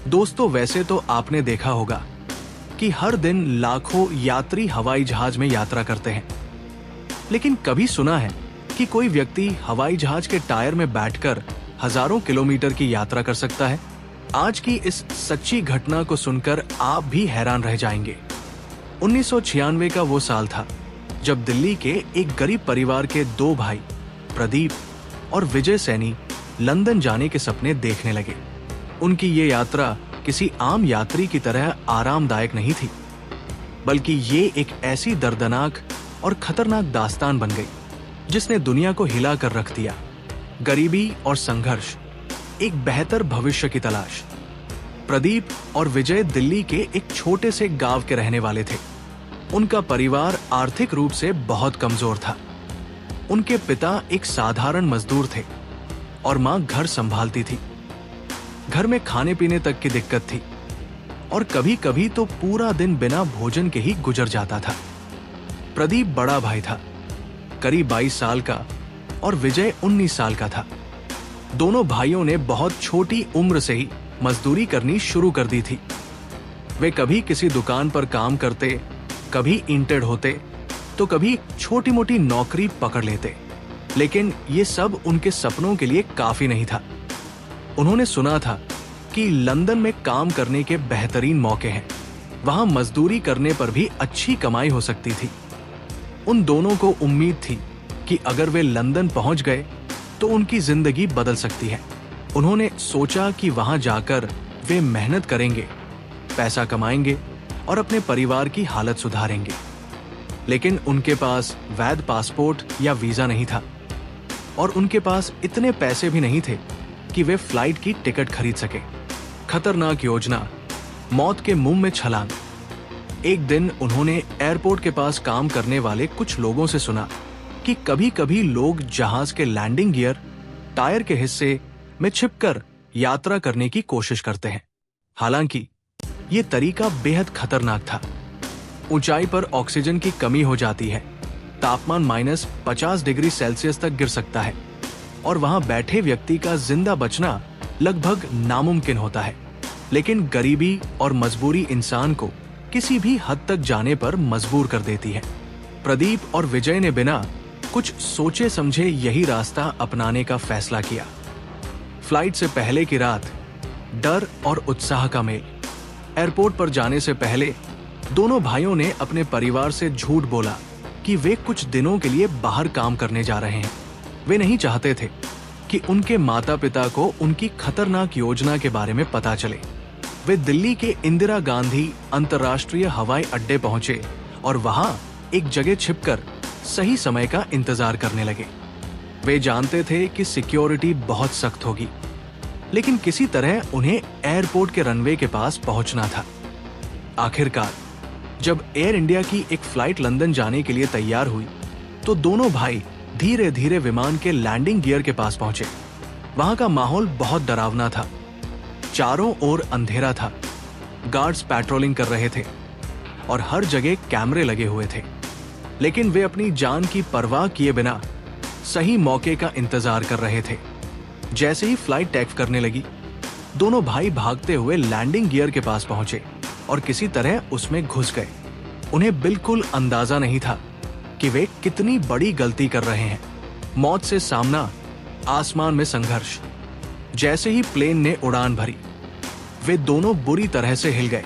दोस्तों, वैसे तो आपने देखा होगा कि हर दिन लाखों यात्री हवाई जहाज में यात्रा करते हैं, लेकिन कभी सुना है कि कोई व्यक्ति हवाई जहाज के टायर में बैठकर हजारों किलोमीटर की यात्रा कर सकता है? आज की इस सच्ची घटना को सुनकर आप भी हैरान रह जाएंगे। 1996 का वो साल था जब दिल्ली के एक गरीब परिवार के दो भाई प्रदीप और विजय सैनी लंदन जाने के सपने देखने लगे। उनकी ये यात्रा किसी आम यात्री की तरह आरामदायक नहीं थी, बल्कि ये एक ऐसी दर्दनाक और खतरनाक दास्तान बन गई जिसने दुनिया को हिला कर रख दिया। गरीबी और संघर्ष, एक बेहतर भविष्य की तलाश। प्रदीप और विजय दिल्ली के एक छोटे से गांव के रहने वाले थे। उनका परिवार आर्थिक रूप से बहुत कमजोर था। उनके पिता एक साधारण मजदूर थे और मां घर संभालती थी। घर में खाने पीने तक की दिक्कत थी और कभी कभी तो पूरा दिन बिना भोजन के ही गुजर जाता था। प्रदीप बड़ा भाई था, करीब 22 साल का, और विजय 19 साल का था। दोनों भाइयों ने बहुत छोटी उम्र से ही मजदूरी करनी शुरू कर दी थी। वे कभी किसी दुकान पर काम करते, कभी ईंटें ढोते, तो कभी छोटी मोटी नौकरी पकड़ लेते, लेकिन ये सब उनके सपनों के लिए काफी नहीं था। उन्होंने सुना था कि लंदन में काम करने के बेहतरीन मौके हैं, वहां मजदूरी करने पर भी अच्छी कमाई हो सकती थी। उन दोनों को उम्मीद थी कि अगर वे लंदन पहुंच गए तो उनकी जिंदगी बदल सकती है। उन्होंने सोचा कि वहां जाकर वे मेहनत करेंगे, पैसा कमाएंगे और अपने परिवार की हालत सुधारेंगे। लेकिन उनके पास वैध पासपोर्ट या वीजा नहीं था और उनके पास इतने पैसे भी नहीं थे कि वे फ्लाइट की टिकट खरीद सके। खतरनाक योजना, मौत के मुंह में छलांग। एक दिन उन्होंने एयरपोर्ट के पास काम करने वाले कुछ लोगों से सुना कि कभी-कभी लोग जहाज के लैंडिंग गियर, टायर के हिस्से में छिपकर यात्रा करने की कोशिश करते हैं। हालांकि ये तरीका बेहद खतरनाक था। ऊंचाई पर ऑक्सीजन की कमी हो जाती है, तापमान -50 डिग्री सेल्सियस तक गिर सकता है और वहां बैठे व्यक्ति का जिंदा बचना लगभग नामुमकिन होता है। लेकिन गरीबी और मजबूरी इंसान को किसी भी हद तक जाने पर मजबूर कर देती है। प्रदीप और विजय ने बिना कुछ सोचे समझे यही रास्ता अपनाने का फैसला किया। फ्लाइट से पहले की रात, डर और उत्साह का मेल। एयरपोर्ट पर जाने से पहले दोनों भाइयों ने अपने परिवार से झूठ बोला कि वे कुछ दिनों के लिए बाहर काम करने जा रहे हैं। वे नहीं चाहते थे कि उनके माता पिता को उनकी खतरनाक योजना के बारे में पता चले। वे दिल्ली के इंदिरा गांधी अंतर्राष्ट्रीय हवाई अड्डे पहुंचे और वहां एक जगह छिपकर सही समय का इंतजार करने लगे। वे जानते थे कि सिक्योरिटी बहुत सख्त होगी, लेकिन किसी तरह उन्हें एयरपोर्ट के रनवे के पास पहुंचना था। आखिरकार जब एयर इंडिया की एक फ्लाइट लंदन जाने के लिए तैयार हुई तो दोनों भाई धीरे धीरे विमान के लैंडिंग गियर के पास पहुंचे। वहां का माहौल बहुत डरावना था। चारों ओर अंधेरा था, गार्ड्स पेट्रोलिंग कर रहे थे और हर जगह कैमरे लगे हुए थे। लेकिन वे अपनी जान की परवाह किए बिना सही मौके का इंतजार कर रहे थे। जैसे ही फ्लाइट टेक करने लगी, दोनों भाई भागते हुए लैंडिंग गियर के पास पहुंचे और किसी तरह उसमें घुस गए। उन्हें बिल्कुल अंदाजा नहीं था कि वे कितनी बड़ी गलती कर रहे हैं। मौत से सामना, आसमान में संघर्ष। जैसे ही प्लेन ने उड़ान भरी, वे दोनों बुरी तरह से हिल गए।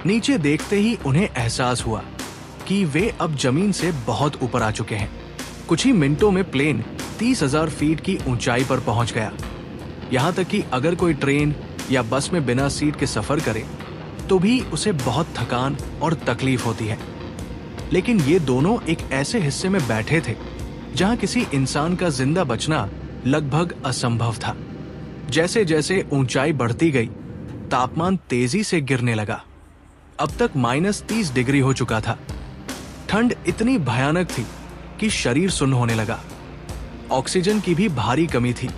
नीचे देखते ही उन्हें एहसास हुआ कि वे अब जमीन से बहुत ऊपर आ चुके हैं। कुछ ही मिनटों में प्लेन 30,000 फीट की ऊंचाई पर पहुंच गया। यहां तक कि अगर कोई ट्रेन या बस में बिना सीट के सफर करे तो भी उसे बहुत थकान और तकलीफ होती है। लेकिन ये दोनों एक ऐसे हिस्से में बैठे थे जहां किसी इंसान का जिंदा बचना लगभग असंभव था। जैसे जैसे ऊंचाई बढ़ती गई, तापमान तेजी से गिरने लगा। अब तक -30 डिग्री हो चुका था। ठंड इतनी भयानक थी कि शरीर सुन्न होने लगा। ऑक्सीजन की भी भारी कमी थी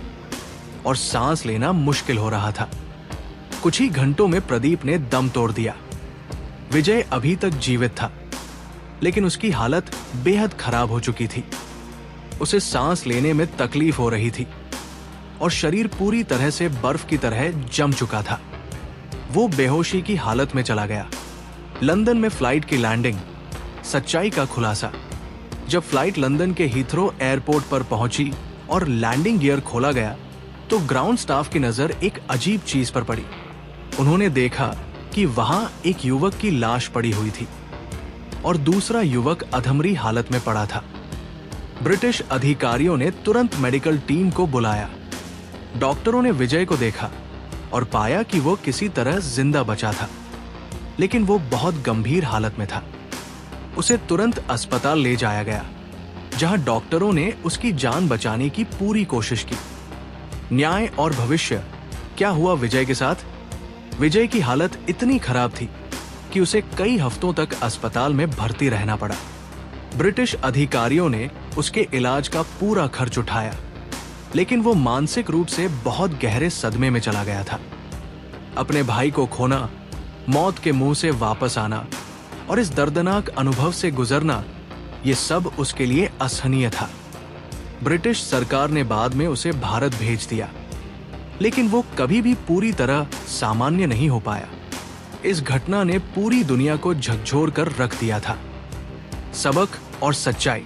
और सांस लेना मुश्किल हो रहा था। कुछ ही घंटों में प्रदीप ने दम तोड़ दिया। विजय अभी तक जीवित था, लेकिन उसकी हालत बेहद खराब हो चुकी थी। उसे सांस लेने में तकलीफ हो रही थी और शरीर पूरी तरह से बर्फ की तरह जम चुका था। वो बेहोशी की हालत में चला गया। लंदन में फ्लाइट की लैंडिंग, सच्चाई का खुलासा। जब फ्लाइट लंदन के हीथ्रो एयरपोर्ट पर पहुंची और लैंडिंग गियर खोला गया तो ग्राउंड स्टाफ की नजर एक अजीब चीज पर पड़ी। उन्होंने देखा कि वहां एक युवक की लाश पड़ी हुई थी और दूसरा युवक अधमरी हालत में पड़ा था। ब्रिटिश अधिकारियों ने तुरंत मेडिकल टीम को बुलाया। डॉक्टरों ने विजय को देखा और पाया कि वो किसी तरह जिंदा बचा था, लेकिन वो बहुत गंभीर हालत में था। उसे तुरंत अस्पताल ले जाया गया, जहां डॉक्टरों ने उसकी जान बचाने की पूरी कोशिश की। न्याय और भविष्य, क्या हुआ विजय के साथ? विजय की हालत इतनी खराब थी कि उसे कई हफ्तों तक अस्पताल में भर्ती रहना पड़ा। ब्रिटिश अधिकारियों ने उसके इलाज का पूरा खर्च उठाया, लेकिन वो मानसिक रूप से बहुत गहरे सदमे में चला गया था। अपने भाई को खोना, मौत के मुंह से वापस आना और इस दर्दनाक अनुभव से गुजरना, ये सब उसके लिए असहनीय था। ब्रिटिश सरकार ने बाद में उसे भारत भेज दिया, लेकिन वो कभी भी पूरी तरह सामान्य नहीं हो पाया। इस घटना ने पूरी दुनिया को झकझोर कर रख दिया था। सबक और सच्चाई।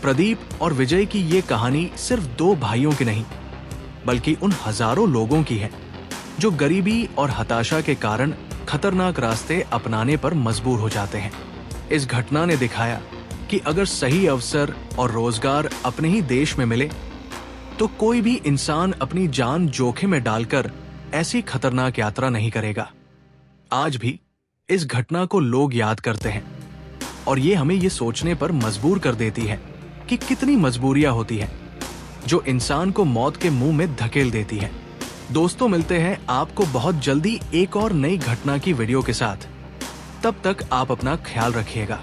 प्रदीप और विजय की ये कहानी सिर्फ दो भाइयों की नहीं, बल्कि उन हजारों लोगों की है जो गरीबी और हताशा के कारण खतरनाक रास्ते अपनाने पर मजबूर हो जाते हैं। इस घटना ने दिखाया कि अगर सही अवसर और रोजगार अपने ही देश में मिले तो कोई भी इंसान अपनी जान जोखिम में डालकर ऐसी खतरनाक यात्रा नहीं करेगा। आज भी इस घटना को लोग याद करते हैं और ये हमें ये सोचने पर मजबूर कर देती है कि कितनी मजबूरियां होती हैं जो इंसान को मौत के मुंह में धकेल देती हैं। दोस्तों, मिलते हैं आपको बहुत जल्दी एक और नई घटना की वीडियो के साथ। तब तक आप अपना ख्याल रखिएगा।